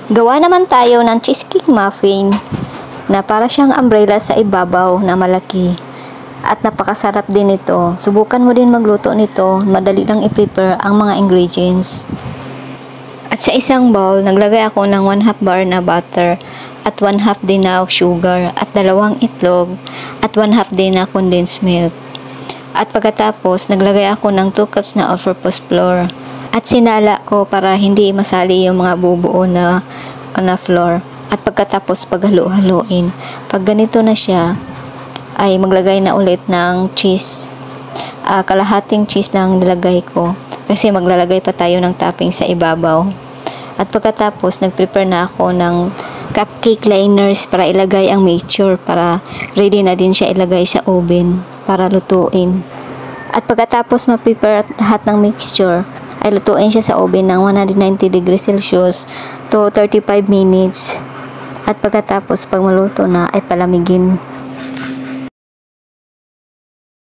Gawa naman tayo ng cheesecake muffin na para siyang umbrella sa ibabaw na malaki. At napakasarap din ito. Subukan mo din magluto nito. Madali lang i-prepare ang mga ingredients. At sa isang bowl, naglagay ako ng 1/2 bar na butter at 1/2 din na sugar at 2 itlog at 1/2 din na condensed milk. At pagkatapos, naglagay ako ng 2 cups na all-purpose flour. At sinala ko para hindi masali yung mga bubuo na flour. At pagkatapos paghalo-haloin, pag ganito na siya, ay maglagay na ulit ng cheese. Kalahating cheese lang nilagay ko kasi maglalagay pa tayo ng topping sa ibabaw. At pagkatapos, nag-prepare na ako ng cupcake liners para ilagay ang mixture para ready na din siya ilagay sa oven para lutuin. At pagkatapos ma-prepare lahat ng mixture, ay lutuin siya sa oven ng 190 degrees Celsius to 35 minutes. At pagkatapos, pag maluto na, ay palamigin.